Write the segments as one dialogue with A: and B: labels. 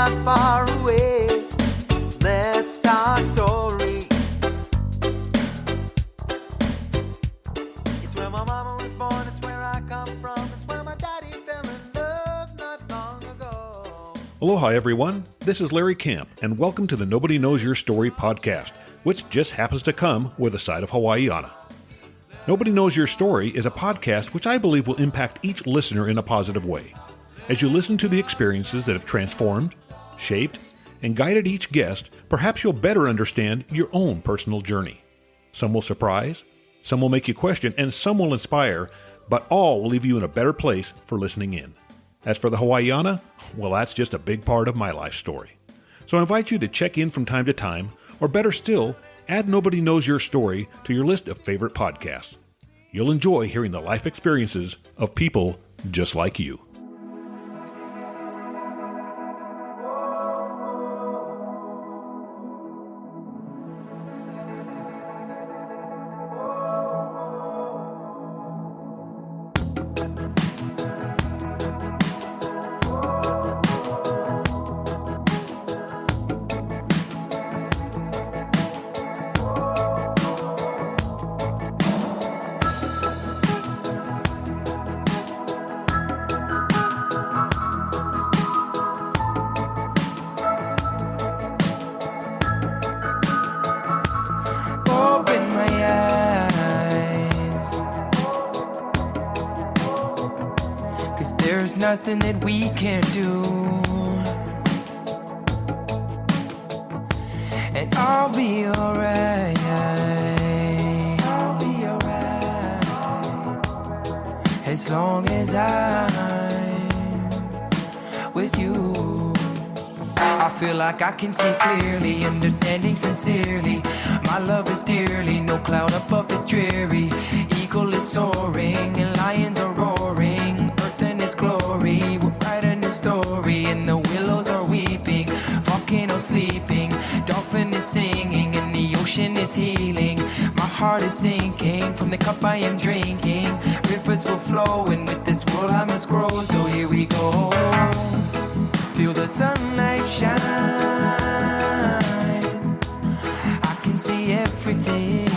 A: not far away. Let's talk story. It's where my mama was born, it's where I come from, it's where my daddy fell in love not long ago.
B: Aloha, everyone. This is Larry Camp, and welcome to the Nobody Knows Your Story podcast, which just happens to come with a side of Hawaiiana. Nobody Knows Your Story is a podcast which I believe will impact each listener in a positive way. As you listen to the experiences that have transformed, shaped, and guided each guest, perhaps you'll better understand your own personal journey. Some will surprise, some will make you question, and some will inspire, but all will leave you in a better place for listening in. As for the Hawaiiana, well, that's just a big part of my life story. So I invite you to check in from time to time, or better still, add Nobody Knows Your Story to your list of favorite podcasts. You'll enjoy hearing the life experiences of people just like you.
A: There's nothing that we can't do, and I'll be alright. I'll be alright as long as I'm with you. I feel like I can see clearly, understanding sincerely. My love is dearly, no cloud above is dreary. Eagle is soaring and lions are roaring. Earth and its glory, we're writing the story. And the willows are weeping, volcano sleeping. Dolphin is singing and the ocean is healing. My heart is sinking from the cup I am drinking. Rivers will flow and with this world I must grow. So here we go. Feel the sunlight shine. I can see everything.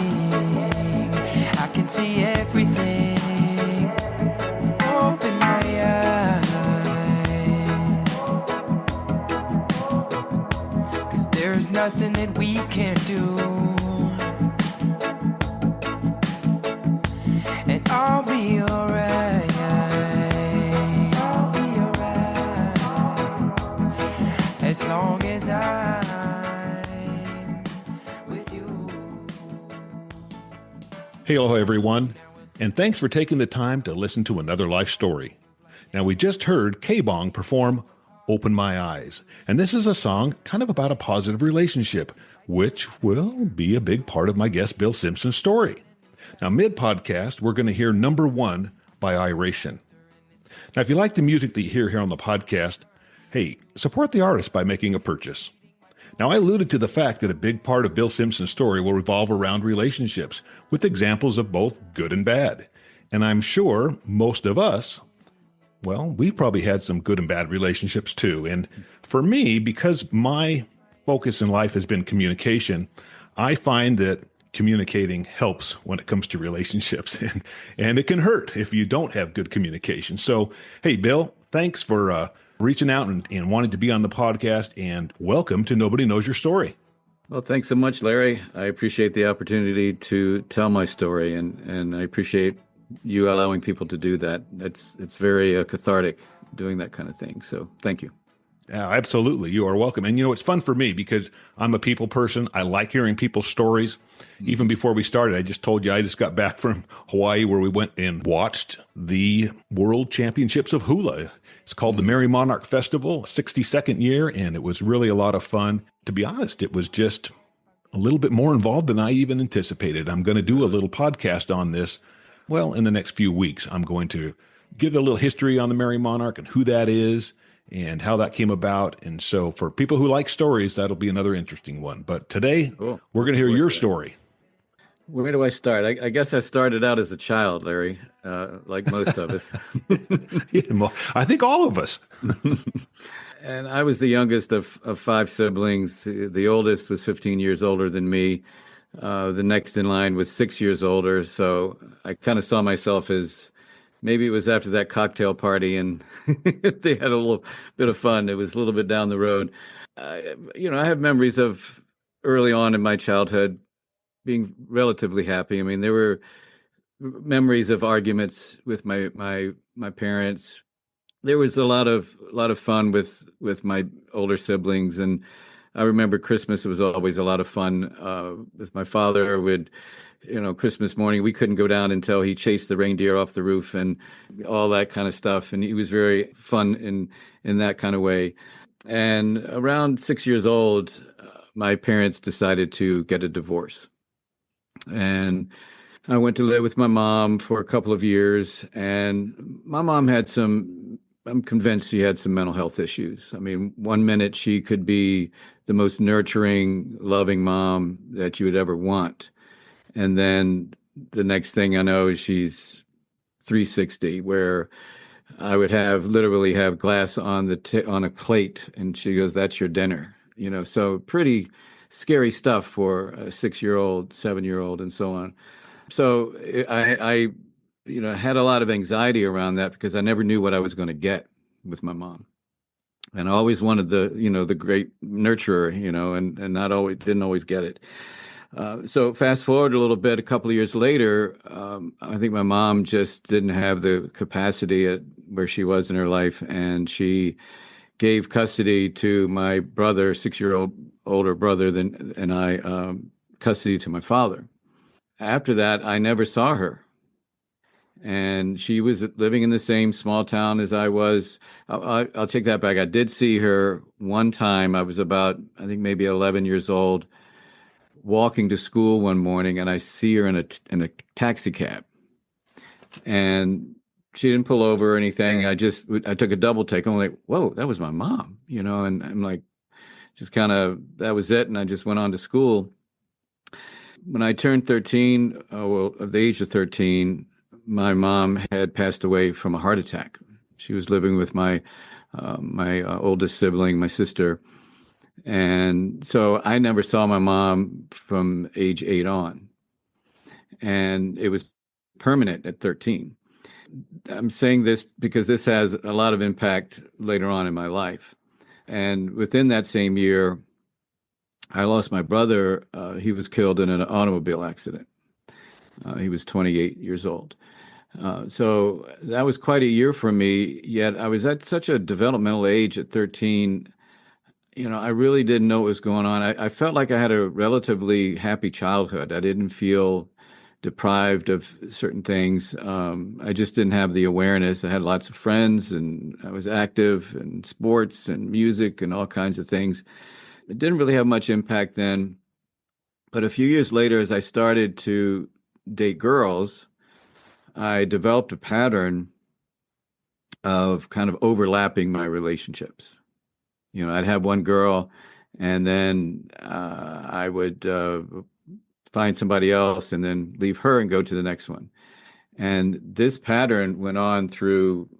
A: I can see everything. Open my eyes. 'Cause there's nothing that we can't do. And I'll be alright. I'll be alright as long as I'm with you.
B: Hey, aloha, everyone, and thanks for taking the time to listen to another life story. Now, we just heard K-Bong perform Open My Eyes, and this is a song kind of about a positive relationship, which will be a big part of my guest Bill Simpson's story. Now, mid-podcast, we're going to hear Number One by Iration. Now, if you like the music that you hear here on the podcast, hey, support the artist by making a purchase. Now, I alluded to the fact that a big part of Bill Simpson's story will revolve around relationships, with examples of both good and bad. And I'm sure most of us, well, we've probably had some good and bad relationships too. And for me, because my focus in life has been communication, I find that communicating helps when it comes to relationships. And it can hurt if you don't have good communication. So, hey, Bill, thanks for reaching out and wanting to be on the podcast, and welcome to Nobody Knows Your Story.
C: Well, thanks so much, Larry. I appreciate the opportunity to tell my story, and I appreciate you allowing people to do that. It's very cathartic doing that kind of thing. So thank you.
B: Yeah, absolutely. You are welcome. And, it's fun for me because I'm a people person. I like hearing people's stories. Even before we started, I just told you I just got back from Hawaii, where we went and watched the World Championships of Hula. It's called the Merry Monarch Festival, 62nd year, and it was really a lot of fun. To be honest, it was just a little bit more involved than I even anticipated. I'm going to do a little podcast on this. Well, in the next few weeks, I'm going to give a little history on the Merry Monarch and who that is and how that came about. And so for people who like stories, that'll be another interesting one. But today, we're going to hear your story.
C: Where do I start? I guess I started out as a child, Larry, like most of us.
B: Yeah, well, I think all of us.
C: And I was the youngest of five siblings. The oldest was 15 years older than me. The next in line was 6 years older. So I kind of saw myself as maybe it was after that cocktail party and they had a little bit of fun. It was a little bit down the road. I have memories of early on in my childhood being relatively happy. I mean, there were memories of arguments with my parents. There was a lot of fun with my older siblings, and I remember Christmas was always a lot of fun with my father. Would Christmas morning we couldn't go down until he chased the reindeer off the roof and all that kind of stuff, and he was very fun in that kind of way. And around 6 years old, my parents decided to get a divorce, and I went to live with my mom for a couple of years, and my mom had I'm convinced she had some mental health issues. I mean, one minute she could be the most nurturing, loving mom that you would ever want. And then the next thing I know, she's 360, where I would literally have glass on on a plate, and she goes, "That's your dinner." So pretty scary stuff for a 6-year-old, 7-year-old, and so on. So I had a lot of anxiety around that because I never knew what I was going to get with my mom. And I always wanted the great nurturer, and not always didn't always get it. So fast forward a little bit, a couple of years later, I think my mom just didn't have the capacity at where she was in her life, and she gave custody to my brother, 6-year-old older brother and I, custody to my father. After that, I never saw her. And she was living in the same small town as I was. I'll take that back. I did see her one time. I was about, I think, maybe 11 years old, walking to school one morning, and I see her in a taxi cab. And she didn't pull over or anything. I took a double take. I'm like, whoa, that was my mom, and I'm like, just kind of, that was it. And I just went on to school. When I turned 13, at the age of 13, my mom had passed away from a heart attack. She was living with my oldest sibling, my sister. And so I never saw my mom from age 8 on. And it was permanent at 13. I'm saying this because this has a lot of impact later on in my life. And within that same year, I lost my brother. He was killed in an automobile accident. He was 28 years old. So that was quite a year for me, yet I was at such a developmental age at 13. I really didn't know what was going on. I felt like I had a relatively happy childhood. I didn't feel deprived of certain things. I just didn't have the awareness. I had lots of friends, and I was active in sports and music and all kinds of things. It didn't really have much impact then. But a few years later, as I started to date girls, I developed a pattern of kind of overlapping my relationships. I'd have one girl, and then I would find somebody else and then leave her and go to the next one. And this pattern went on through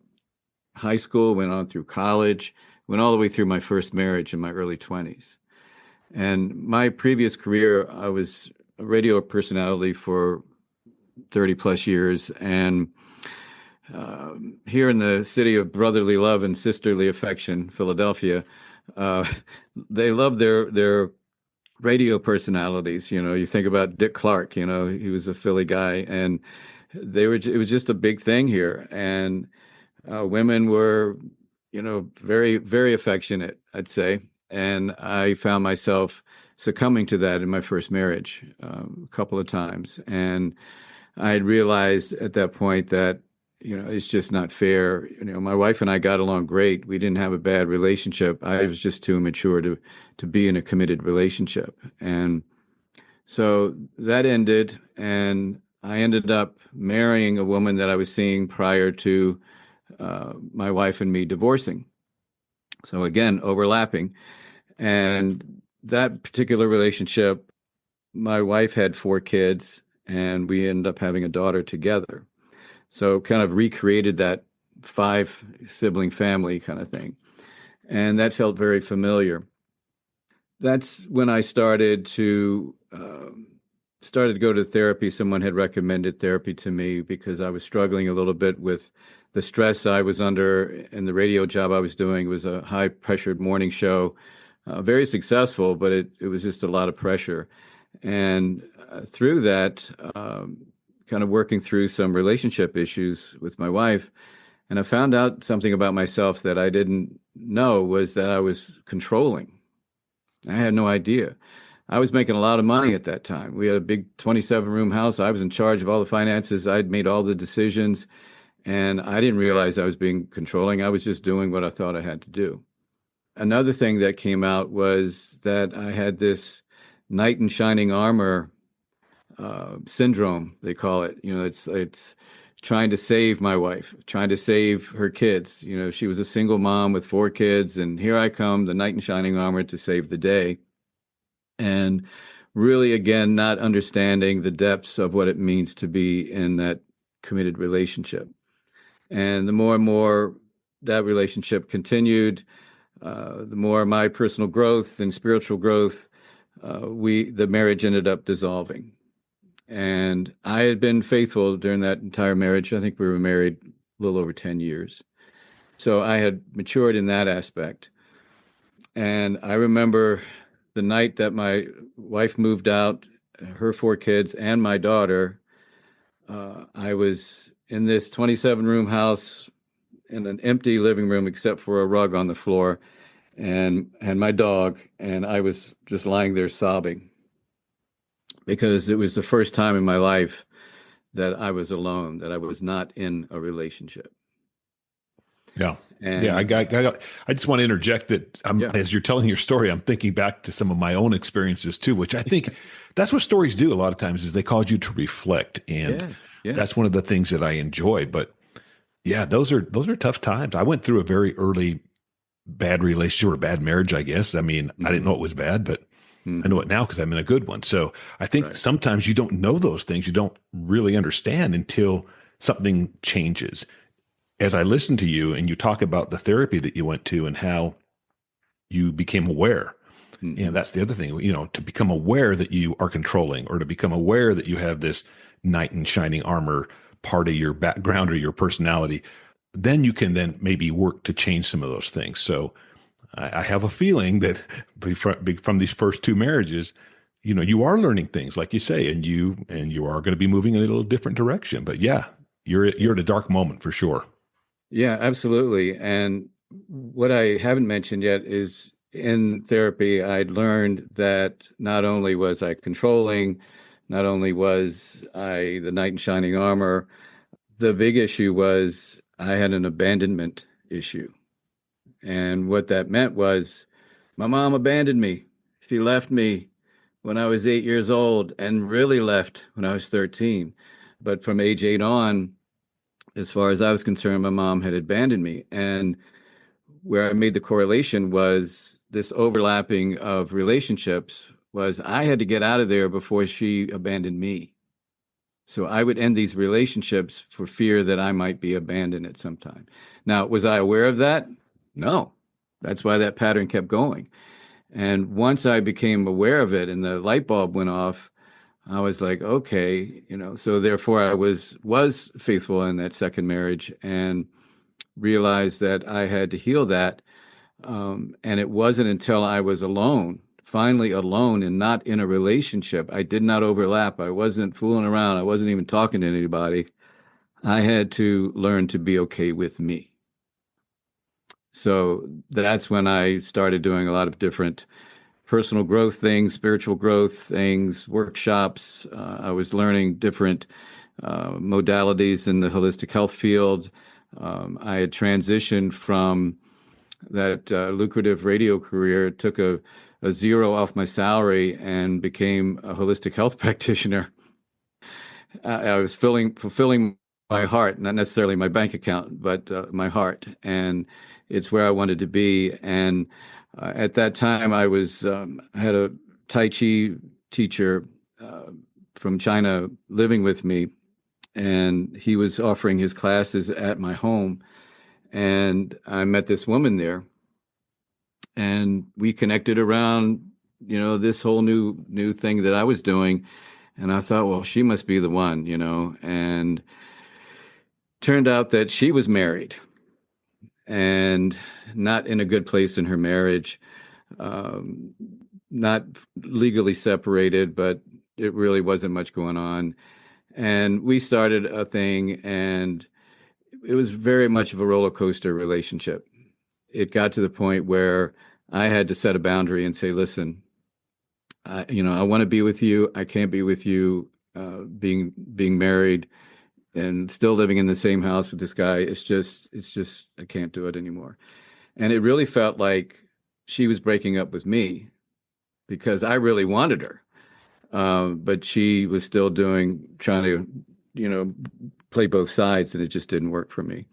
C: high school, went on through college, went all the way through my first marriage in my early 20s. And my previous career, I was a radio personality for 30 plus years. And here in the city of brotherly love and sisterly affection, Philadelphia, they love their radio personalities. You think about Dick Clark, he was a Philly guy, and it was just a big thing here. And women were, very, very affectionate, I'd say. And I found myself succumbing to that in my first marriage a couple of times. And I had realized at that point that, it's just not fair. My wife and I got along great. We didn't have a bad relationship. I was just too immature to be in a committed relationship. And so that ended, and I ended up marrying a woman that I was seeing prior to my wife and me divorcing. So again, overlapping. And that particular relationship, my wife had 4 kids, and we ended up having a daughter together. So kind of recreated that 5 sibling family kind of thing. And that felt very familiar. That's when I started to go to therapy. Someone had recommended therapy to me because I was struggling a little bit with the stress I was under, and the radio job I was doing was a high pressured morning show, very successful, but it was just a lot of pressure. And through that, kind of working through some relationship issues with my wife, and I found out something about myself that I didn't know, was that I was controlling. I had no idea. I was making a lot of money at that time. We had a big 27-room house. I was in charge of all the finances. I'd made all the decisions, and I didn't realize I was being controlling. I was just doing what I thought I had to do. Another thing that came out was that I had this knight in shining armor syndrome, they call it. It's trying to save my wife, trying to save her kids. She was a single mom with 4 kids, and here I come, the knight in shining armor, to save the day. And really, again, not understanding the depths of what it means to be in that committed relationship. And the more and more that relationship continued, the more my personal growth and spiritual growth, the marriage ended up dissolving. And I had been faithful during that entire marriage. I think we were married a little over 10 years. So I had matured in that aspect. And I remember the night that my wife moved out, her 4 kids and my daughter, I was in this 27-room house in an empty living room except for a rug on the floor and my dog. And I was just lying there sobbing, because it was the first time in my life that I was alone, that I was not in a relationship.
B: Yeah.
C: And
B: Yeah. I just want to interject that as you're telling your story, I'm thinking back to some of my own experiences too, which I think that's what stories do a lot of times, is they cause you to reflect. And
C: yes.
B: that's one of the things that I enjoy. But yeah, those are tough times. I went through a very early bad relationship or bad marriage, I guess. I mean, I didn't know it was bad, but I know it now because I'm in a good one. So I think sometimes you don't know those things. You don't really understand until something changes. As I listen to you and you talk about the therapy that you went to and how you became aware, and that's the other thing, to become aware that you are controlling, or to become aware that you have this knight in shining armor part of your background or your personality, then you can then maybe work to change some of those things. So I have a feeling that from these first 2 marriages, you are learning things, like you say, and you are going to be moving in a little different direction. But yeah, you're at a dark moment for sure.
C: Yeah, absolutely. And what I haven't mentioned yet is, in therapy, I'd learned that not only was I controlling, not only was I the knight in shining armor, the big issue was I had an abandonment issue. And what that meant was my mom abandoned me. She left me when I was 8 years old, and really left when I was 13. But from age 8 on, as far as I was concerned, my mom had abandoned me. And where I made the correlation was this overlapping of relationships was I had to get out of there before she abandoned me. So I would end these relationships for fear that I might be abandoned at some time. Now, was I aware of that? No. That's why that pattern kept going. And once I became aware of it and the light bulb went off, I was like, okay, so therefore I was faithful in that second marriage, and realized that I had to heal that. And it wasn't until I was alone, finally alone and not in a relationship. I did not overlap. I wasn't fooling around. I wasn't even talking to anybody. I had to learn to be okay with me. So that's when I started doing a lot of different personal growth things, spiritual growth things, workshops. I was learning different modalities in the holistic health field. I had transitioned from that lucrative radio career, took a 0 off my salary, and became a holistic health practitioner. I was fulfilling my heart, not necessarily my bank account, but my heart. And it's where I wanted to be. And at that time, I had a Tai Chi teacher from China living with me, and he was offering his classes at my home. And I met this woman there, And we connected around, this whole new thing that I was doing. And I thought, well, she must be the one, and turned out that she was married and not in a good place in her marriage, um, not legally separated, but it really wasn't much going on. And we started a thing, and it was very much of a roller coaster relationship. It got to the point where I had to set a boundary and say, listen, I want to be with you. I can't be with you being married and still living in the same house with this guy. It's just I can't do it anymore. And it really felt like she was breaking up with me because I really wanted her. But she was still trying to, play both sides, and it just didn't work for me.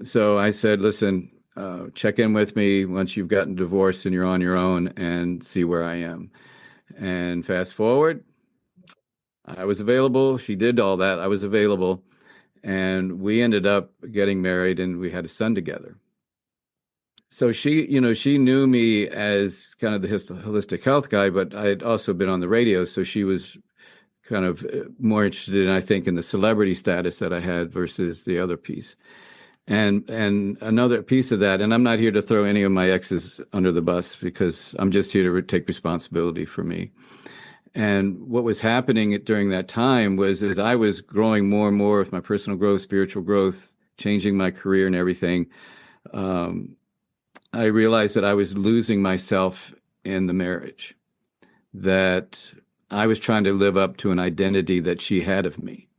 C: So I said, listen, check in with me once you've gotten divorced and you're on your own and see where I am. And fast forward, I was available. She did all that. I was available. And we ended up getting married, and we had a son together. So she knew me as kind of the holistic health guy, but I had also been on the radio. So she was kind of more interested in, I think, in the celebrity status that I had versus the other piece. And another piece of that, and I'm not here to throw any of my exes under the bus because I'm just here to take responsibility for me. And what was happening during that time was as I was growing more and more with my personal growth, spiritual growth, changing my career and everything, I realized that I was losing myself in the marriage, that I was trying to live up to an identity that she had of me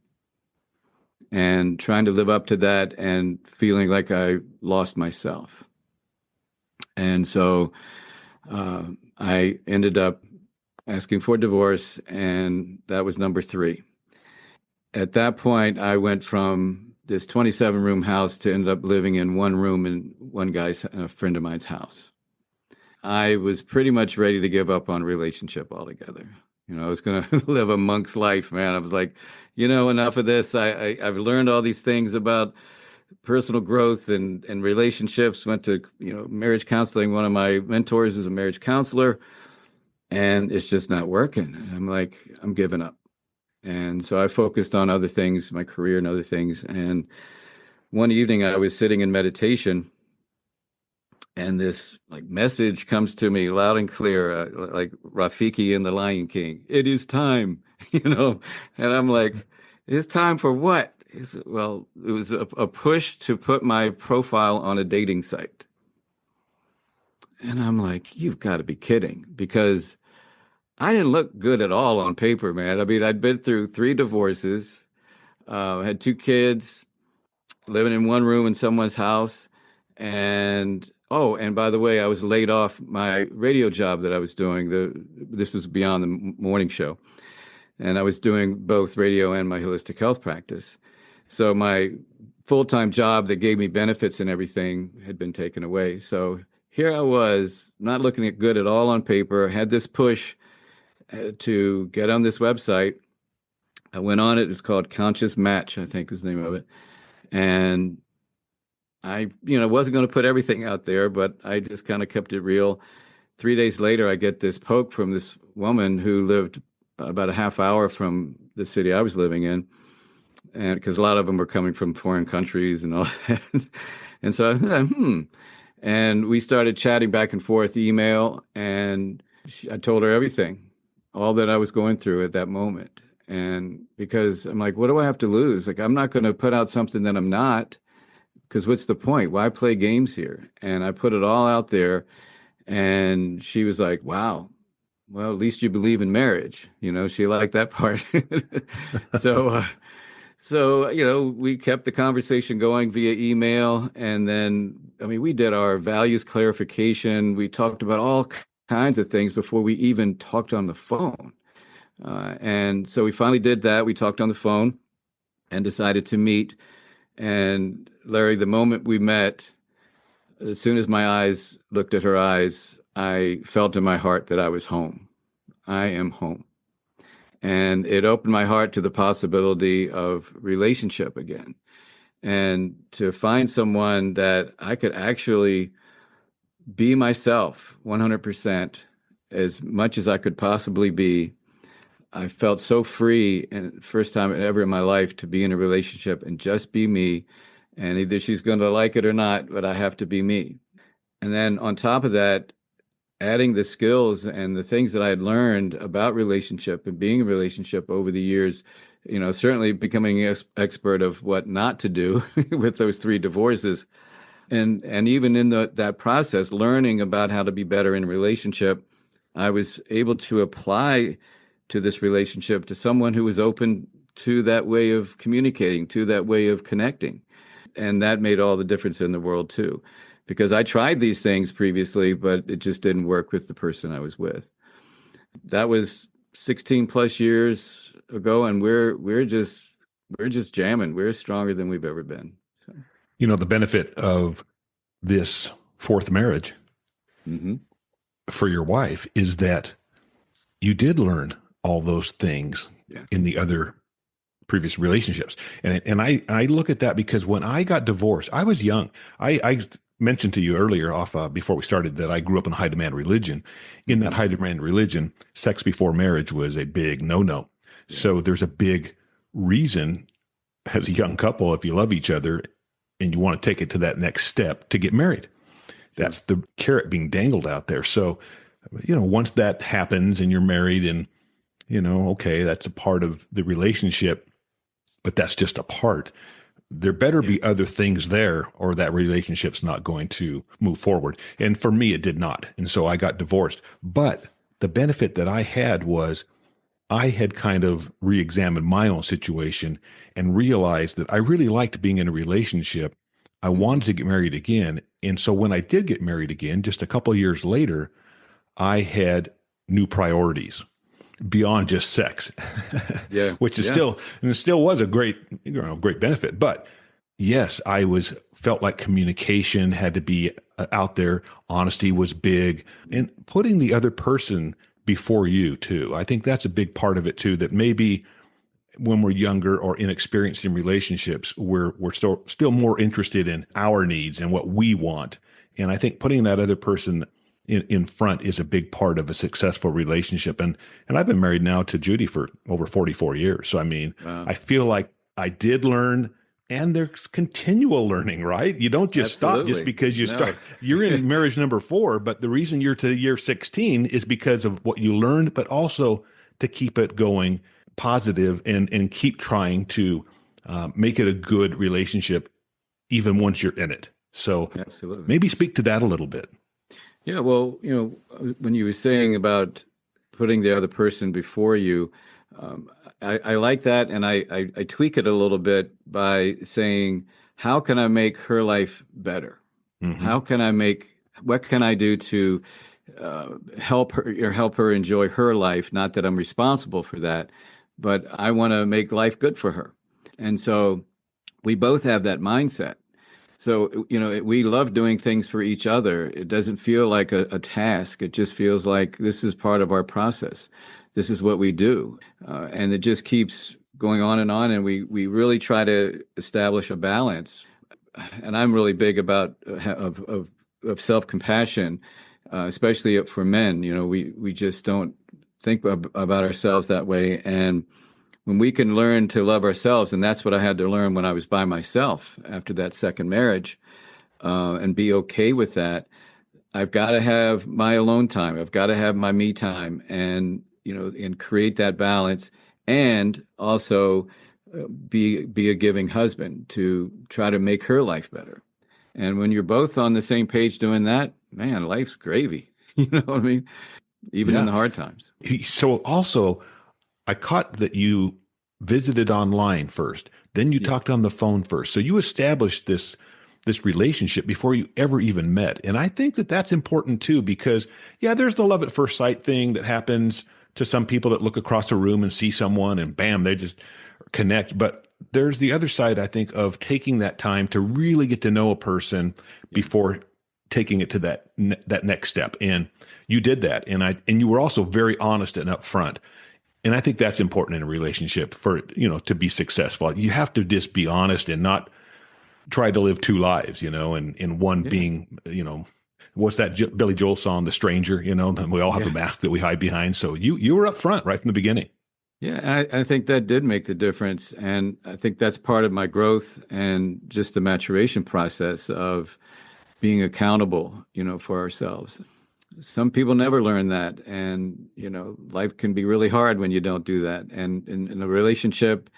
C: and trying to live up to that and feeling like I lost myself. And so I ended up asking for divorce, and that was number 3. At that point, I went from this 27-room house to end up living in one room in a friend of mine's house. I was pretty much ready to give up on relationship altogether. I was going to live a monk's life, man. I was like, enough of this. I've learned all these things about personal growth and relationships. Went to, marriage counseling. One of my mentors is a marriage counselor, and it's just not working. I'm like, I'm giving up. And so I focused on other things, my career and other things. And one evening I was sitting in meditation, and this message comes to me loud and clear, like Rafiki in The Lion King. It is time, and I'm like, it's time for what? Well, it was a push to put my profile on a dating site. And I'm like, you've got to be kidding, because I didn't look good at all on paper, man. I mean, I'd been through 3 divorces, had 2 kids, living in one room in someone's house. And by the way, I was laid off my radio job that I was doing. This was beyond the morning show. And I was doing both radio and my holistic health practice. So my full-time job that gave me benefits and everything had been taken away. So here I was, not looking good at all on paper, had this push to get on this website. I went on it. It's called Conscious Match, I think is the name of it. And I, wasn't going to put everything out there, but I just kind of kept it real. 3 days later, I get this poke from this woman who lived about a half hour from the city I was living in. And because a lot of them were coming from foreign countries and all that. And so I thought, And we started chatting back and forth, email, and I told her everything, all that I was going through at that moment. And because I'm like, what do I have to lose? Like, I'm not going to put out something that I'm not, because what's the point? Why play games here? And I put it all out there, and she was like, wow, well, at least you believe in marriage. She liked that part. So, we kept the conversation going via email. And then, we did our values clarification. We talked about all kinds of things before we even talked on the phone. And so we finally did that. We talked on the phone and decided to meet. And Larry, the moment we met, as soon as my eyes looked at her eyes, I felt in my heart that I was home. I am home. And it opened my heart to the possibility of relationship again, and to find someone that I could actually be myself 100% as much as I could possibly be. I felt so free, and first time ever in my life to be in a relationship and just be me. And either she's going to like it or not, but I have to be me. And then on top of that, adding the skills and the things that I had learned about relationship and being in a relationship over the years, certainly becoming an expert of what not to do with those three divorces. And even in that process, learning about how to be better in a relationship, I was able to apply to this relationship to someone who was open to that way of communicating, to that way of connecting. And that made all the difference in the world too, because I tried these things previously, but it just didn't work with the person I was with. That was 16 plus years ago, and we're just jamming. We're stronger than we've ever been. So.
B: The benefit of this fourth marriage for your wife is that you did learn all those things in the other previous relationships. And I look at that because when I got divorced, I was young. I mentioned to you earlier before we started that I grew up in a high demand religion. In that high demand religion, sex before marriage was a big no-no. Yeah. So there's a big reason as a young couple, if you love each other and you want to take it to that next step, to get married. That's the carrot being dangled out there. So, once that happens and you're married and, okay, that's a part of the relationship, but that's just a part. There better be other things there or that relationship's not going to move forward. And for me, it did not. And so I got divorced. But the benefit that I had was I had kind of re-examined my own situation and realized that I really liked being in a relationship. I wanted to get married again. And so when I did get married again, just a couple of years later, I had new priorities beyond just sex, which is still was a great benefit. But yes, felt like communication had to be out there. Honesty was big, and putting the other person before you too. I think that's a big part of it too, that maybe when we're younger or inexperienced in relationships, we're still more interested in our needs and what we want. And I think putting that other person in front is a big part of a successful relationship. And I've been married now to Judy for over 44 years. So, I mean, wow. I feel like I did learn, and there's continual learning, right? You don't just stop just because you start. You're in marriage number 4, but the reason you're to year 16 is because of what you learned, but also to keep it going positive and keep trying to make it a good relationship even once you're in it. So absolutely. Maybe speak to that a little bit.
C: Yeah, well, when you were saying about putting the other person before you, I like that, and I tweak it a little bit by saying, how can I make her life better? Mm-hmm. What can I do to help her enjoy her life? Not that I'm responsible for that, but I want to make life good for her. And so we both have that mindset. So, we love doing things for each other. It doesn't feel like a task. It just feels like this is part of our process. This is what we do. And it just keeps going on. And we really try to establish a balance. And I'm really big about of self-compassion, especially for men. We just don't think about ourselves that way. And when we can learn to love ourselves, and that's what I had to learn when I was by myself after that second marriage, and be okay with that. I've got to have my alone time. I've got to have my me time, and create that balance, and also be a giving husband to try to make her life better. And when you're both on the same page doing that, man, life's gravy. You know what I mean? Even in the hard times.
B: So also, I caught that you visited online first, then you talked on the phone first. So you established this relationship before you ever even met. And I think that that's important too, because there's the love at first sight thing that happens to some people that look across a room and see someone and bam, they just connect. But there's the other side, I think, of taking that time to really get to know a person before taking it to that next step. And you did that. And you were also very honest and upfront. And I think that's important in a relationship for, to be successful. You have to just be honest and not try to live two lives, and one being, what's that Billy Joel song, The Stranger, then we all have a
C: Yeah.
B: mask that we hide behind. So you were up front right from the beginning.
C: Yeah, I think that did make the difference. And I think that's part of my growth and just the maturation process of being accountable, for ourselves. Some people never learn that. And, life can be really hard when you don't do that. And in a relationship,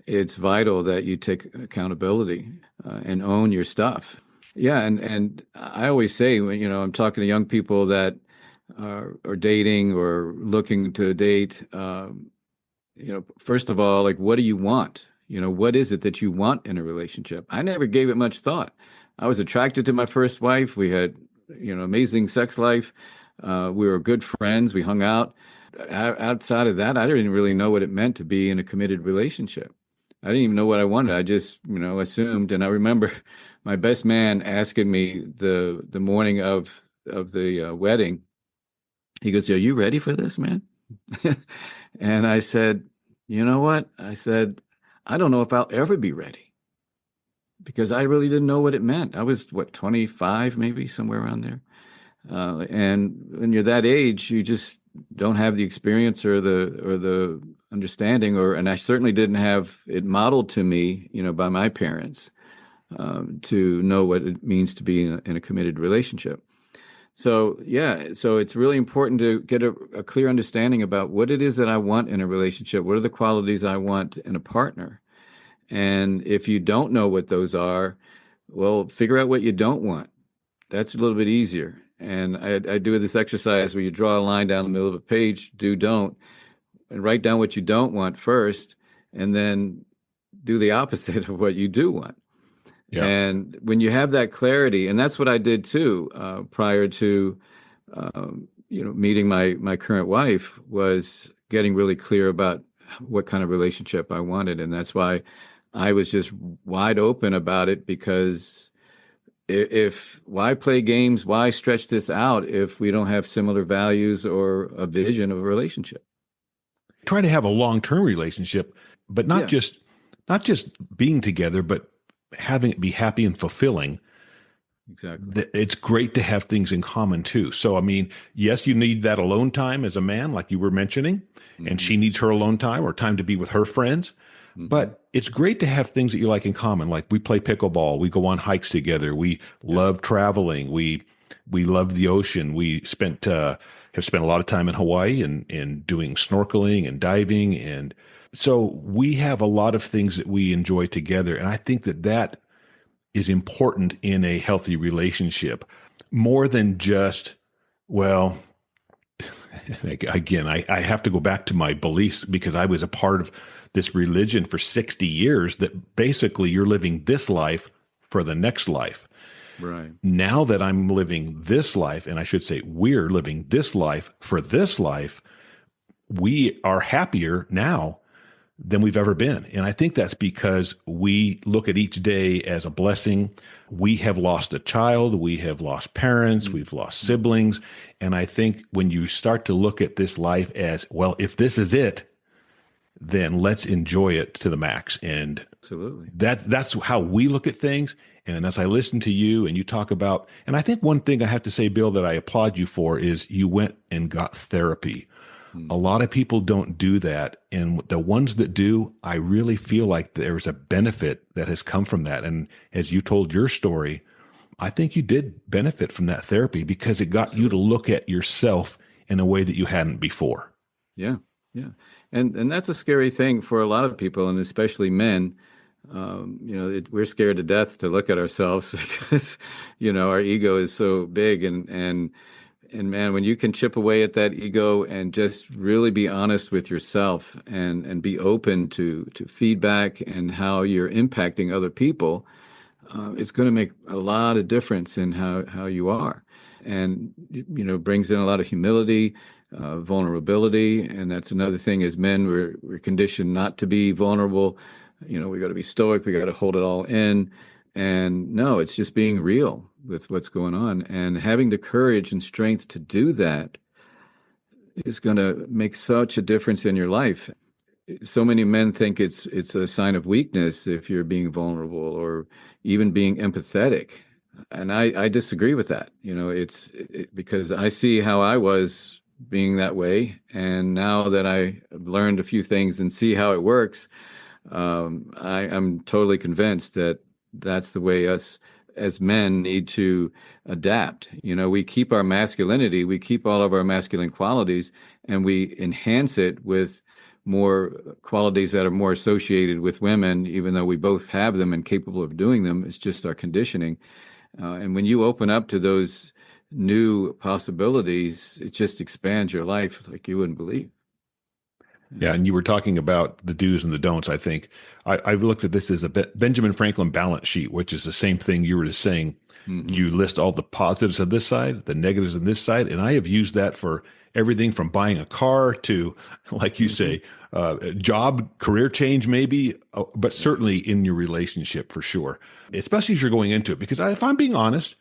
C: it's vital that you take accountability and own your stuff. Yeah, and I always say when I'm talking to young people that are dating or looking to date, first of all, like, what do you want? What is it that you want in a relationship? I never gave it much thought. I was attracted to my first wife. We had, amazing sex life. We were good friends. We hung out. Outside of that, I didn't really know what it meant to be in a committed relationship. I didn't even know what I wanted. I just, assumed. And I remember my best man asking me the morning of the wedding. He goes, "Are you ready for this, man?" And I said, "You know what?" I said, "I don't know if I'll ever be ready," because I really didn't know what it meant. I was, 25, maybe somewhere around there. And when you're that age, you just don't have the experience or the understanding, and I certainly didn't have it modeled to me, by my parents, to know what it means to be in a committed relationship. So yeah, so it's really important to get a clear understanding about what it is that I want in a relationship. What are the qualities I want in a partner? And if you don't know what those are, well, figure out what you don't want. That's a little bit easier. And I do this exercise where you draw a line down the middle of a page, do, don't, and write down what you don't want first, and then do the opposite of what you do want.
B: Yeah.
C: And when you have that clarity, and that's what I did too, prior to meeting my current wife, was getting really clear about what kind of relationship I wanted, and that's why I was just wide open about it. Because if why play games, why stretch this out if we don't have similar values or a vision of a relationship?
B: Try to have a long-term relationship, but
C: Yeah,
B: not just being together, but having it be happy and fulfilling.
C: exactly.
B: It's great to have things in common too. So, I mean, yes, you need that alone time as a man, like you were mentioning, and
C: Hmm.
B: she needs her alone time or time to be with her friends.
C: Hmm.
B: But it's great to have things that you like in common. Like we play pickleball, we go on hikes together, we
C: Yeah.
B: love traveling, we love the ocean. We have spent a lot of time in Hawaii and doing snorkeling and diving, and so we have a lot of things that we enjoy together. And I think that is important in a healthy relationship more than just, well, again, I have to go back to my beliefs because I was a part of this religion for 60 years that basically you're living this life for the next life.
C: Right.
B: Now that I'm living this life, and I should say we're living this life for this life, we are happier now than we've ever been. And I think that's because we look at each day as a blessing. We have lost a child, we have lost parents, we've lost siblings. And I think when you start to look at this life as, well, if this is it, then let's enjoy it to the max. And
C: Absolutely.
B: that's how we look at things. And as I listen to you and you talk about, and I think one thing I have to say, Bill, that I applaud you for is you went and got therapy. A
C: Mm.
B: lot of people don't do that. And the ones that do, I really feel like there's a benefit that has come from that. And as you told your story, I think you did benefit from that therapy because it got you to
C: Absolutely.
B: look at yourself in a way that you hadn't before.
C: Yeah, yeah, and that's a scary thing for a lot of people, and especially men. We're scared to death to look at ourselves because, our ego is so big, and man, when you can chip away at that ego and just really be honest with yourself and be open to feedback and how you're impacting other people, it's going to make a lot of difference in how you are, and brings in a lot of humility, vulnerability, and that's another thing. As men, we're conditioned not to be vulnerable. We got to be stoic. We got to hold it all in. And no, it's just being real with what's going on, and having the courage and strength to do that is going to make such a difference in your life. So many men think it's a sign of weakness if you're being vulnerable or even being empathetic. And I disagree with that. Because I see how I was being that way. And now that I have learned a few things and see how it works, I'm totally convinced that that's the way us as men need to adapt. We keep our masculinity, we keep all of our masculine qualities, and we enhance it with more qualities that are more associated with women, even though we both have them and capable of doing them. It's just our conditioning. And when you open up to those new possibilities, it just expands your life like you wouldn't believe.
B: Yeah, and you were talking about the do's and the don'ts. I think I looked at this as a Benjamin Franklin balance sheet, which is the same thing you were just saying.
C: Mm-hmm.
B: You list all the positives on this side, the negatives on this side, and I have used that for everything from buying a car to, like you say, job, career change, maybe, but certainly in your relationship for sure, especially as you're going into it. Because if I'm being honest,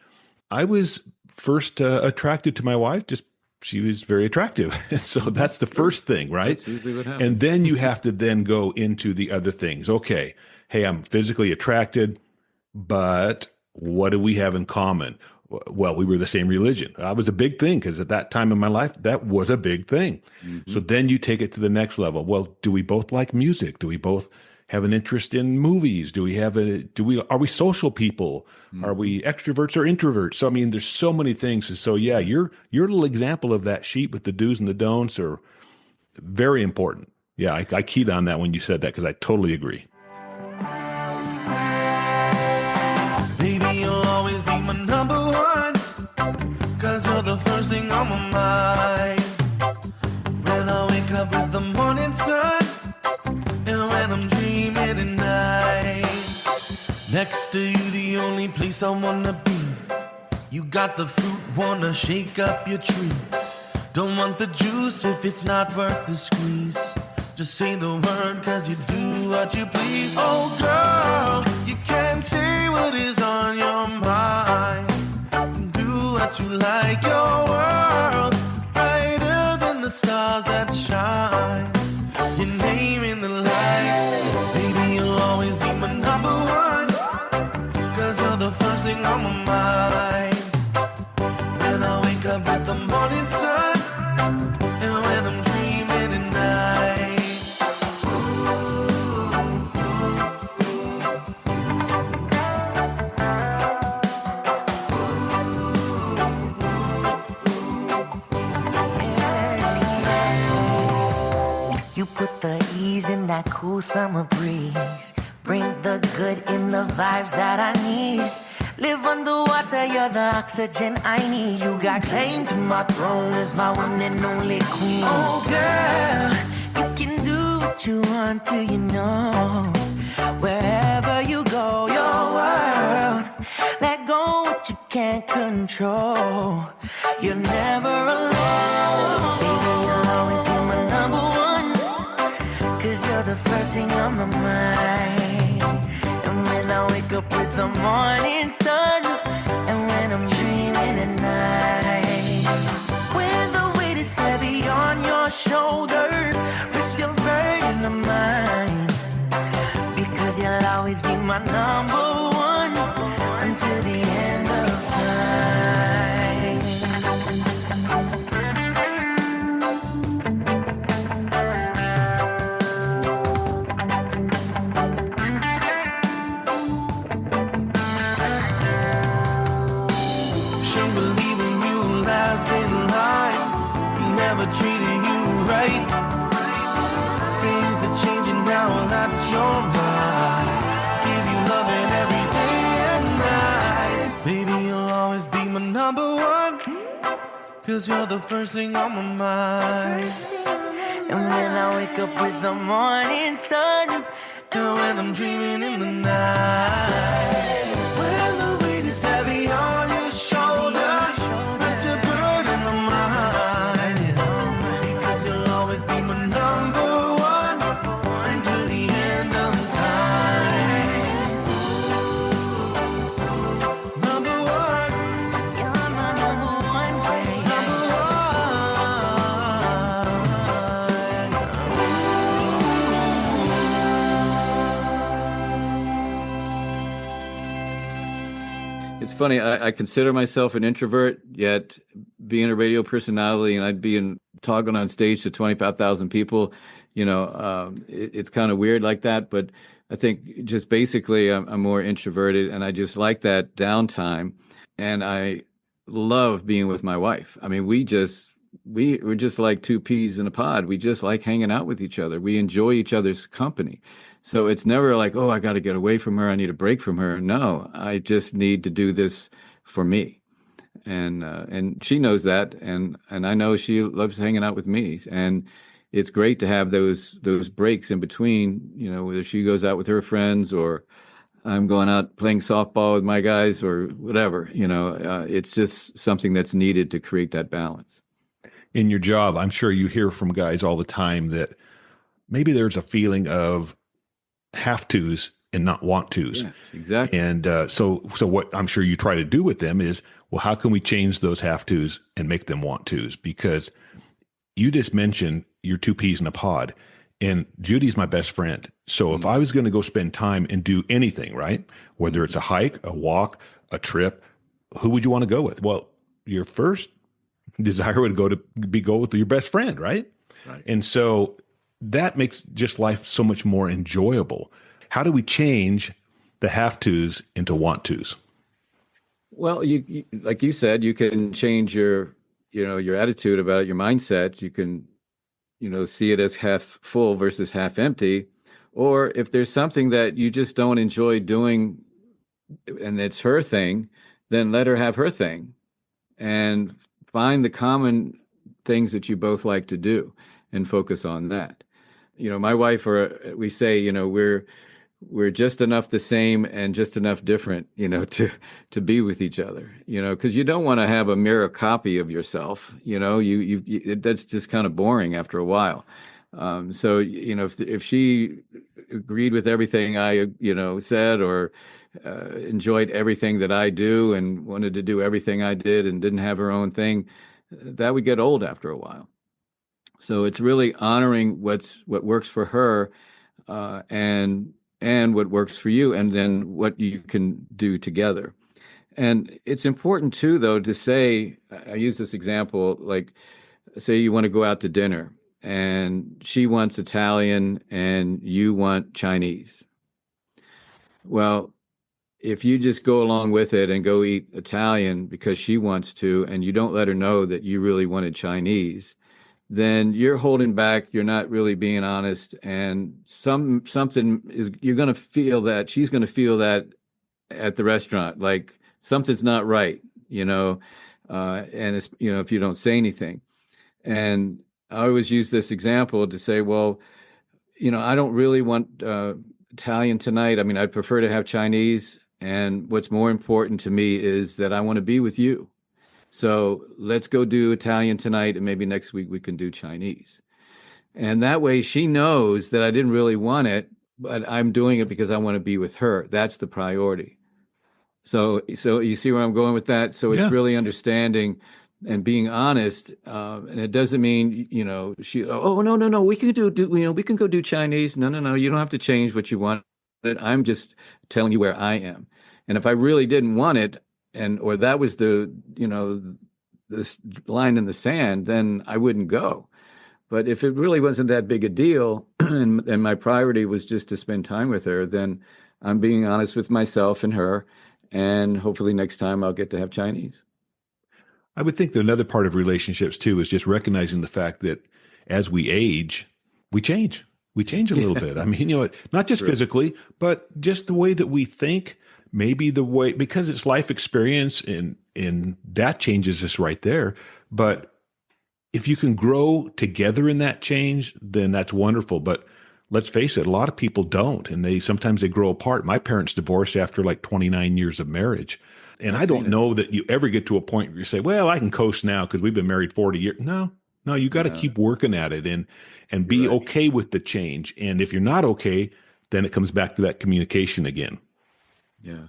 B: I was first attracted to my wife. Just she was very attractive. So that's the first thing, right?
C: That's usually what happens.
B: And then you have to then go into the other things. Okay, hey, I'm physically attracted, but what do we have in common? Well, we were the same religion. That was a big thing because at that time in my life, that was a big thing.
C: Mm-hmm.
B: So then you take it to the next level. Well, do we both like music? Do we both have an interest in movies? Are we social people? Mm-hmm. Are we extroverts or introverts? So, I mean, there's so many things. So yeah, your little example of that sheet with the do's and the don'ts are very important. Yeah, I keyed on that when you said that because I totally agree.
A: Baby, you'll always be my number one, 'cause you're the first thing on my mind. When I wake up with the morning sun, and when I'm dreaming at night. Next to you, the only place I wanna be. You got the fruit, wanna shake up your tree. Don't want the juice if it's not worth the squeeze. Just say the word, 'cause you do what you please. Oh girl, you can't say what is on your mind. Do what you like, your world brighter than the stars that shine. Your name in the lights. Baby, you'll always be my number one, 'cause you're the first thing on my mind. When I wake up with the morning sun, and when I'm dreaming at night.
D: You put the ease in that cool summer breeze. Bring the good in the vibes that I need. Live underwater, you're the oxygen I need. You got claim to my throne as my one and only queen. Oh girl, you can do what you want to, you know. Wherever you go, your world. Let go what you can't control. You're never alone. Baby, you'll always be my number one, 'cause you're the first thing on my mind. And when I wake up with the morning sun, and when I'm dreaming at night. When the weight is heavy on your shoulder, rest your burden of mine. Because you'll always be my number one, until the end of time.
A: Treating you right. Things are changing now, not your mind. Give you loving every day and night. Baby, you'll always be my number one, 'cause you're the first thing on my mind.
D: And when I wake up with the morning sun,
A: and when I'm dreaming in the night. When the weight is heavy on your shoulder, rest your burden on mine. You'll always be my number one, until the end of time. Number one.
D: You're my number one, baby.
A: Number one.
C: It's funny. I consider myself an introvert, yet being a radio personality and I'd be talking on stage to 25,000 people, it's kind of weird like that. But I think just basically I'm more introverted and I just like that downtime. And I love being with my wife. I mean, we're just like two peas in a pod. We just like hanging out with each other. We enjoy each other's company. So it's never like, oh, I got to get away from her. I need a break from her. No, I just need to do this for me. And she knows that, and I know she loves hanging out with me. And it's great to have those breaks in between, whether she goes out with her friends or I'm going out playing softball with my guys or whatever. It's just something that's needed to create that balance.
B: In your job, I'm sure you hear from guys all the time that maybe there's a feeling of have tos and not want tos.
C: Yeah, exactly.
B: And so what I'm sure you try to do with them is, well, how can we change those have tos and make them want tos? Because you just mentioned you're two peas in a pod, and Judy's my best friend. So if I was going to go spend time and do anything, right, whether it's a hike, a walk, a trip, who would you want to go with? Well, your first desire would go with your best friend, right?
C: Right.
B: And so that makes just life so much more enjoyable. How do we change the have tos into want tos?
C: Well, you like you said, you can change your attitude about it, your mindset. You can, see it as half full versus half empty. Or if there's something that you just don't enjoy doing and it's her thing, then let her have her thing and find the common things that you both like to do and focus on that. My wife, or we say, we're just enough the same and just enough different, to be with each other, because you don't want to have a mirror copy of yourself, that's just kind of boring after a while. So, if she agreed with everything I, said or enjoyed everything that I do and wanted to do everything I did and didn't have her own thing, that would get old after a while. So it's really honoring what works for her, and what works for you, and then what you can do together. And it's important too, though, to say, I use this example, like say you want to go out to dinner and she wants Italian and you want Chinese. Well, if you just go along with it and go eat Italian because she wants to, and you don't let her know that you really wanted Chinese, then you're holding back, you're not really being honest, and something is, you're going to feel that, she's going to feel that at the restaurant, like something's not right, and it's, if you don't say anything. And I always use this example to say, well, I don't really want Italian tonight. I mean, I'd prefer to have Chinese, and what's more important to me is that I want to be with you. So let's go do Italian tonight, and maybe next week we can do Chinese. And that way she knows that I didn't really want it, but I'm doing it because I want to be with her. That's the priority. So you see where I'm going with that? So it's really understanding and being honest. And it doesn't mean, no, we can we can go do Chinese. No, you don't have to change what you want. I'm just telling you where I am. And if I really didn't want it, or that was the this line in the sand, then I wouldn't go. But if it really wasn't that big a deal, and my priority was just to spend time with her, then I'm being honest with myself and her, and hopefully next time I'll get to have Chinese.
B: I would think that another part of relationships too is just recognizing the fact that as we age, we change. We change a little bit. I mean, not just physically, but just the way that we think. Maybe the way, because it's life experience, and that changes us right there. But if you can grow together in that change, then that's wonderful. But let's face it, a lot of people don't, and sometimes they grow apart. My parents divorced after like 29 years of marriage. And I don't know that you ever get to a point where you say, well, I can coast now because we've been married 40 years. No, you got to keep working at it and be okay with the change. And if you're not okay, then it comes back to that communication again.
C: Yeah.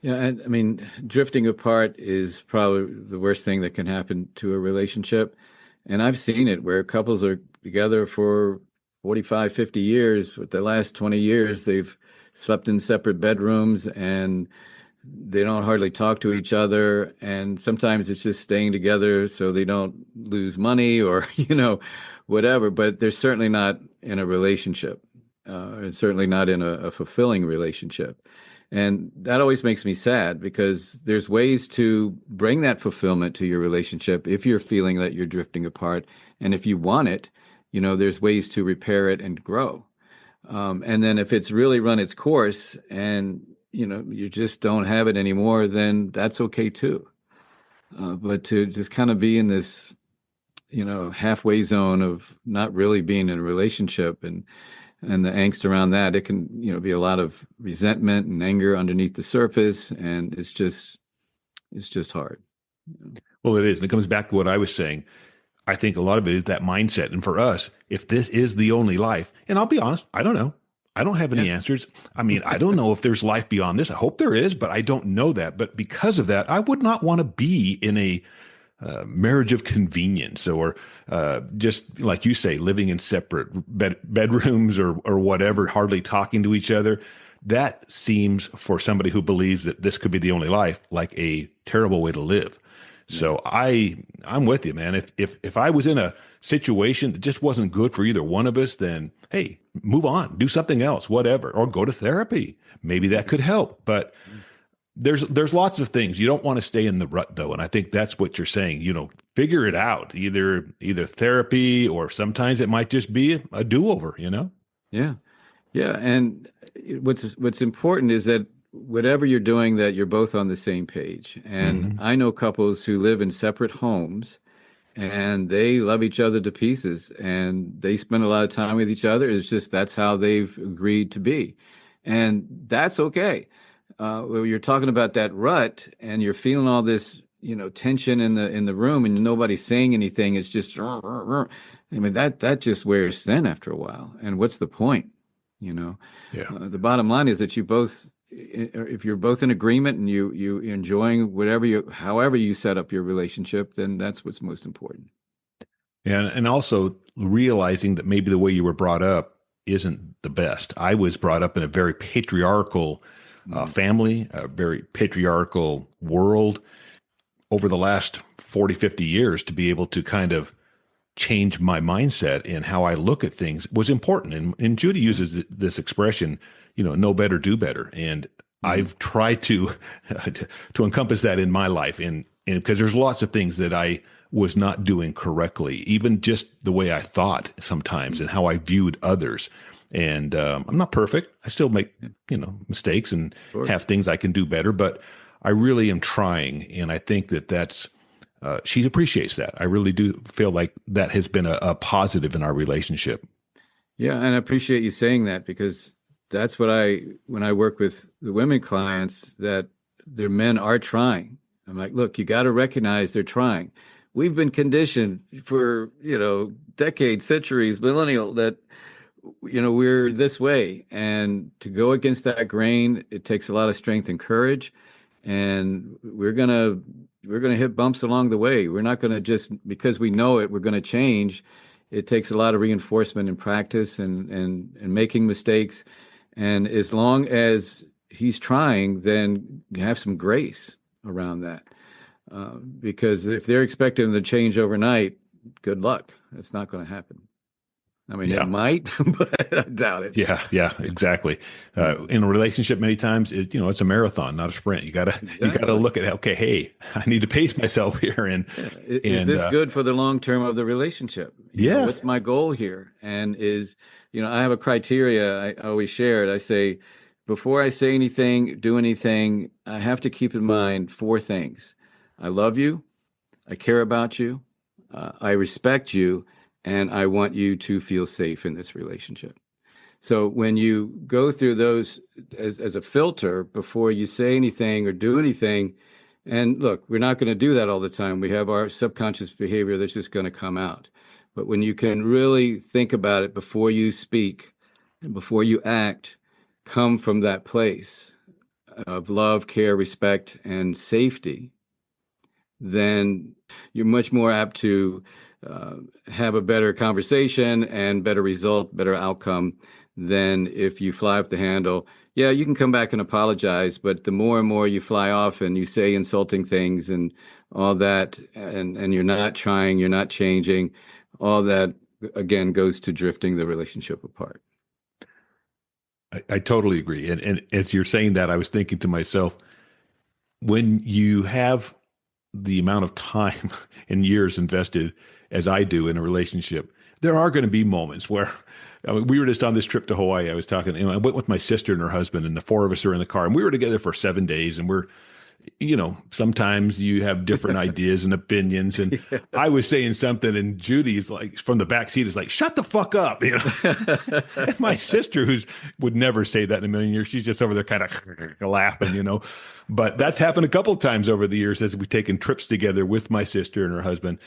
C: Yeah. And I mean, drifting apart is probably the worst thing that can happen to a relationship. And I've seen it where couples are together for 45, 50 years. But the last 20 years, they've slept in separate bedrooms and They don't hardly talk to each other, and sometimes it's just staying together so they don't lose money or whatever. But they're certainly not in a relationship, and certainly not in a fulfilling relationship. And that always makes me sad because there's ways to bring that fulfillment to your relationship if you're feeling that you're drifting apart. And if you want it, there's ways to repair it and grow. And then if it's really run its course and, you just don't have it anymore, then that's okay too. But to just kind of be in this, halfway zone of not really being in a relationship and the angst around that, it can, be a lot of resentment and anger underneath the surface. And it's just hard.
B: Well, it is. And it comes back to what I was saying. I think a lot of it is that mindset. And for us, if this is the only life, and I'll be honest, I don't know. I don't have any answers. I mean, I don't know if there's life beyond this. I hope there is, but I don't know that. But because of that, I would not want to be in a marriage of convenience or just like you say, living in separate bedrooms or whatever, hardly talking to each other. That seems, for somebody who believes that this could be the only life, like a terrible way to live. So I'm with you, man. If I was in a situation that just wasn't good for either one of us, then hey, move on, do something else, whatever, or go to therapy. Maybe that could help. But there's lots of things. You don't want to stay in the rut though, and I think that's what you're saying. Figure it out. Either therapy, or sometimes it might just be a do-over.
C: Yeah, yeah. And what's important is that whatever you're doing, that you're both on the same page. And I know couples who live in separate homes and they love each other to pieces and they spend a lot of time with each other. It's just that's how they've agreed to be. And that's okay. When you're talking about that rut and you're feeling all this, tension in the room and nobody's saying anything, it's just, I mean, that just wears thin after a while. And what's the point?
B: Yeah.
C: The bottom line is that you both, if you're both in agreement and you enjoying however you set up your relationship, then that's what's most important.
B: And also realizing that maybe the way you were brought up isn't the best. I was brought up in a very patriarchal family, a very patriarchal world. Over the last 40, 50 years, to be able to kind of change my mindset and how I look at things was important. And Judy uses this expression, know better, do better. And I've tried to encompass that in my life. And because there's lots of things that I was not doing correctly, even just the way I thought sometimes and how I viewed others. And I'm not perfect. I still make, mistakes and have things I can do better, but I really am trying. And I think that's, she appreciates that. I really do feel like that has been a positive in our relationship.
C: Yeah. And I appreciate you saying that because that's what when I work with the women clients, that their men are trying. I'm like, look, you got to recognize they're trying. We've been conditioned for, decades, centuries, millennial, that, we're this way. And to go against that grain, it takes a lot of strength and courage. And we're going to hit bumps along the way. We're not going to just, because we know it, we're going to change. It takes a lot of reinforcement and practice and making mistakes. And as long as he's trying, then you have some grace around that. Because if they're expecting him to change overnight, good luck. That's not going to happen. I mean, It might, but I doubt it.
B: Yeah, exactly. In a relationship, many times, it's a marathon, not a sprint. You gotta look at, okay, hey, I need to pace myself here. And
C: is this good for the long term of the relationship? What's my goal here? And I have a criteria I always share it. I say, before I say anything, do anything, I have to keep in mind 4 things. I love you. I care about you. I respect you. And I want you to feel safe in this relationship. So when you go through those as a filter before you say anything or do anything, and look, we're not going to do that all the time. We have our subconscious behavior that's just going to come out. But when you can really think about it before you speak and before you act, come from that place of love, care, respect, and safety, then you're much more apt to have a better conversation and better result, better outcome than if you fly off the handle Yeah, you can come back and apologize, but the more and more you fly off and you say insulting things and all that, and you're not trying, you're not changing, all that again goes to drifting the relationship apart.
B: I totally agree. And as you're saying that, I was thinking to myself, when you have the amount of time and years invested as I do in a relationship, there are going to be moments where I mean, we were just on this trip to Hawaii. I was talking, I went with my sister and her husband, and the four of us are in the car, and we were together for 7 days, and sometimes you have different ideas and opinions. And
C: Yeah.
B: I was saying something, and Judy is like from the back seat is like, "Shut the fuck up," And my sister, who's would never say that in a million years, she's just over there kind of laughing. But that's happened a couple of times over the years as we've taken trips together with my sister and her husband.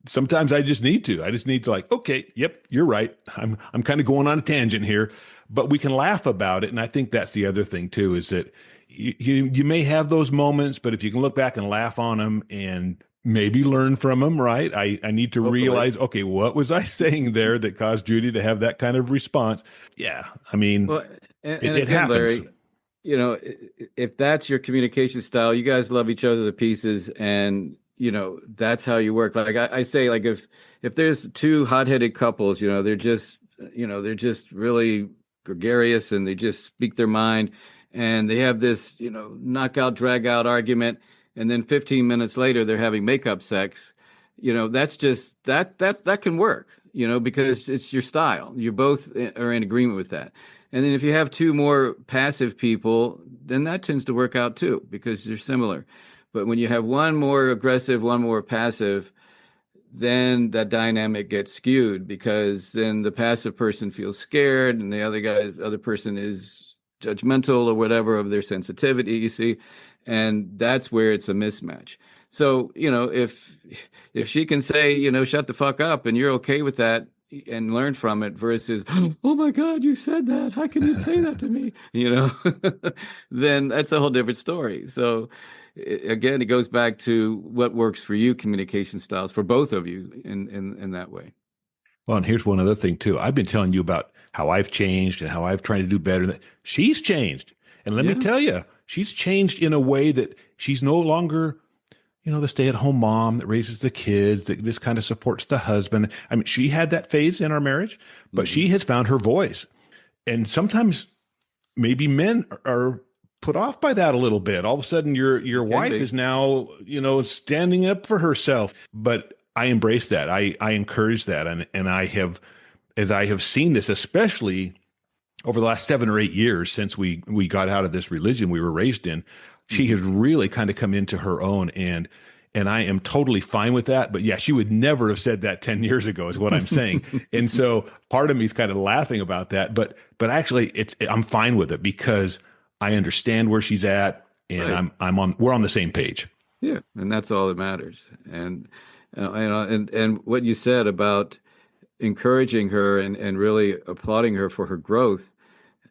B: Sometimes I just need to. I just need to like, okay, yep, you're right. I'm kind of going on a tangent here, but we can laugh about it. And I think that's the other thing too, is that you may have those moments, but if you can look back and laugh on them and maybe learn from them, right? I need to
C: Hopefully.
B: realize, okay, what was I saying there that caused Judy to have that kind of response? Yeah, I mean,
C: Well, and
B: it
C: again,
B: happens.
C: Larry, if that's your communication style, you guys love each other to pieces, and that's how you work. Like I say, like if there's two hot-headed couples, they're just really gregarious and they just speak their mind, and they have this knockout drag out argument, and then 15 minutes later they're having makeup sex. That's just that can work, because it's your style. You both are in agreement with that. And then if you have two more passive people, then that tends to work out too, because they're similar. But when you have one more aggressive, one more passive, then that dynamic gets skewed, because then the passive person feels scared and the other person is judgmental or whatever of their sensitivity, you see, and that's where it's a mismatch. So, if she can say, shut the fuck up, and you're okay with that and learn from it, versus, oh my God, you said that. How can you say that to me? Then that's a whole different story. So again, it goes back to what works for you, communication styles for both of you in that way.
B: Well, and here's one other thing too. I've been telling you about how I've changed and how I've tried to do better. She's changed. And let me
C: Yeah.
B: tell you, she's changed in a way that she's no longer, the stay-at-home mom that raises the kids, that this kind of supports the husband. I mean, she had that phase in our marriage, but she has found her voice. And sometimes maybe men are put off by that a little bit. All of a sudden your wife
C: be.
B: is now, standing up for herself. But I embrace that. I encourage that. And as I have seen this, especially over the last 7 or 8 years since we got out of this religion we were raised in, she has really kind of come into her own, and I am totally fine with that. But yeah, she would never have said that 10 years ago is what I'm saying. And so part of me is kind of laughing about that, but actually I'm fine with it, because I understand where she's at, and
C: Right.
B: we're on the same page.
C: Yeah, and that's all that matters. And and what you said about encouraging her and really applauding her for her growth,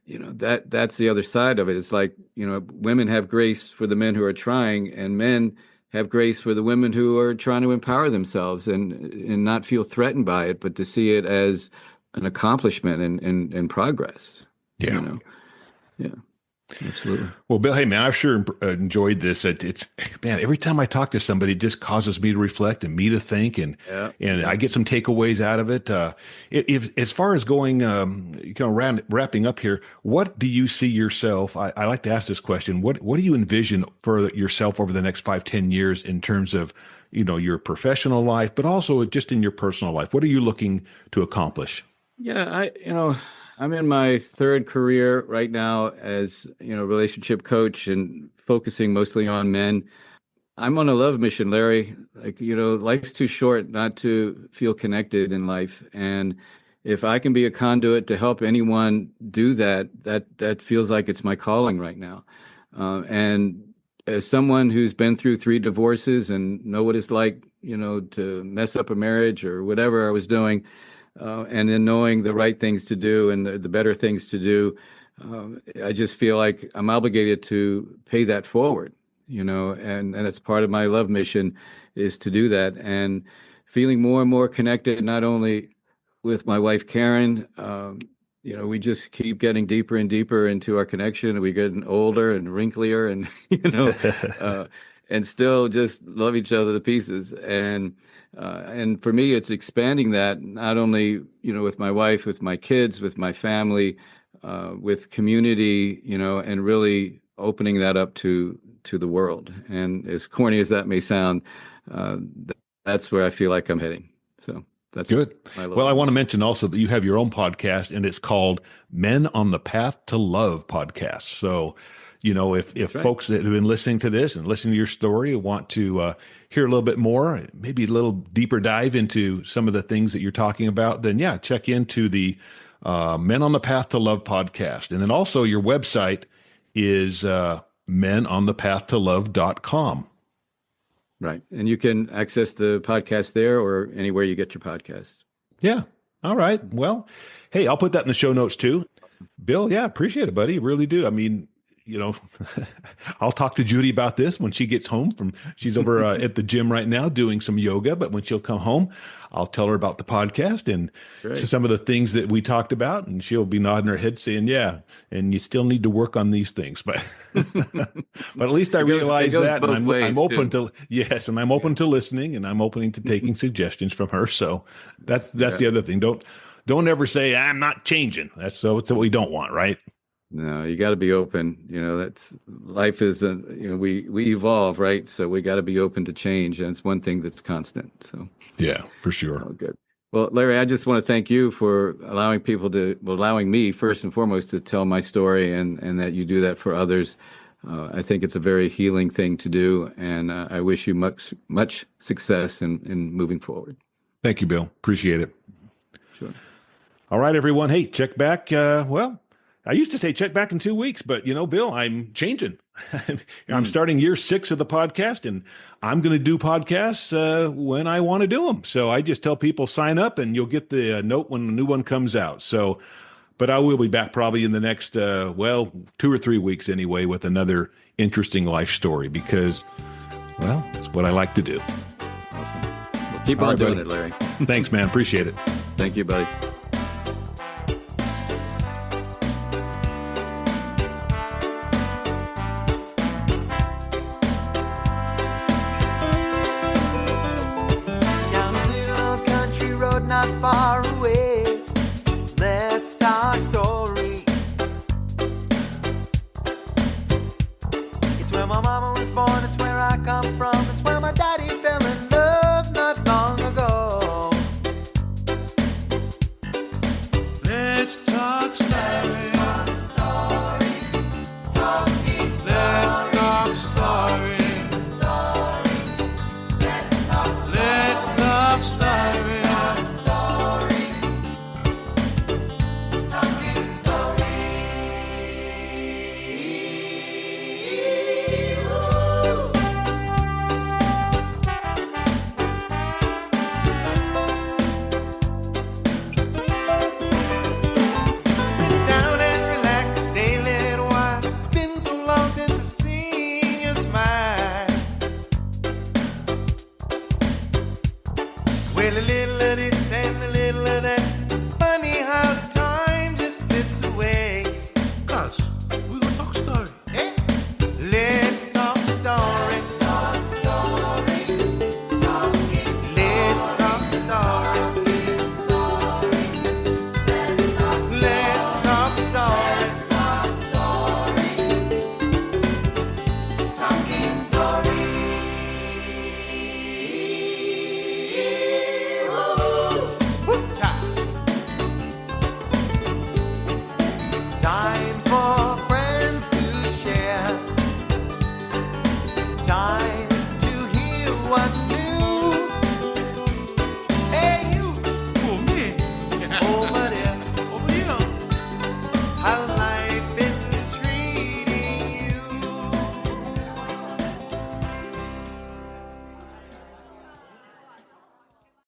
C: that's the other side of it. It's like, women have grace for the men who are trying, and men have grace for the women who are trying to empower themselves and not feel threatened by it, but to see it as an accomplishment and progress.
B: Yeah.
C: Yeah, absolutely.
B: Well, Bill, hey man, I've sure enjoyed this. It's man, every time I talk to somebody, it just causes me to reflect and me to think, and
C: Yeah.
B: I get some takeaways out of it. If as far as going, wrapping up here, what do you see yourself? I like to ask this question. What do you envision for yourself over the next 5-10 years in terms of your professional life, but also just in your personal life? What are you looking to accomplish?
C: Yeah, I'm in my third career right now as, relationship coach and focusing mostly on men. I'm on a love mission, Larry. Like, life's too short not to feel connected in life. And if I can be a conduit to help anyone do that, that feels like it's my calling right now. And as someone who's been through 3 divorces and know what it's like, to mess up a marriage or whatever I was doing, and then knowing the right things to do and the better things to do, I just feel like I'm obligated to pay that forward, and it's part of my love mission is to do that, and feeling more and more connected, not only with my wife, Karen, we just keep getting deeper and deeper into our connection. We getting older and wrinklier, and and still just love each other to pieces. And for me, it's expanding that not only with my wife, with my kids, with my family, with community, and really opening that up to the world. And as corny as that may sound, that's where I feel like I'm heading. So. That's
B: good. Well, I want to mention also that you have your own podcast, and it's called Men on the Path to Love podcast. So, if folks that have been listening to this and listening to your story want to hear a little bit more, maybe a little deeper dive into some of the things that you're talking about, then yeah, check into the Men on the Path to Love podcast. And then also your website is menonthepathtolove.com.
C: Right. And you can access the podcast there or anywhere you get your podcasts.
B: Yeah. All right. Well, hey, I'll put that in the show notes too. Bill, yeah, appreciate it, buddy. Really do. I mean, I'll talk to Judy about this when she gets home she's over at the gym right now doing some yoga, but when she'll come home, I'll tell her about the podcast and some of the things that we talked about, and she'll be nodding her head saying, yeah, and you still need to work on these things, but at least I realize that, and I'm open to, yes, and I'm open to listening, and I'm open to taking suggestions from her. So that's the other thing. Don't ever say I'm not changing. That's what we don't want, right?
C: No, you got to be open. That's life is, we evolve, right? So we got to be open to change. And it's one thing that's constant. So
B: yeah, for sure.
C: Oh, good. Well, Larry, I just want to thank you for allowing me first and foremost to tell my story, and that you do that for others. I think it's a very healing thing to do. And I wish you much success in moving forward.
B: Thank you, Bill. Appreciate it.
C: Sure.
B: All right, everyone. Hey, check back. I used to say check back in 2 weeks, but Bill, I'm changing. I'm starting year 6 of the podcast, and I'm going to do podcasts when I want to do them. So I just tell people sign up, and you'll get the note when the new one comes out. So, but I will be back probably in the next 2 or 3 weeks anyway with another interesting life story because, it's what I like to do.
C: Awesome. Well, keep on doing it, Larry.
B: Thanks, man. Appreciate it.
C: Thank you, buddy.
A: Not far away, let's talk story. It's where my mama was born, it's where I come from, it's where my daddy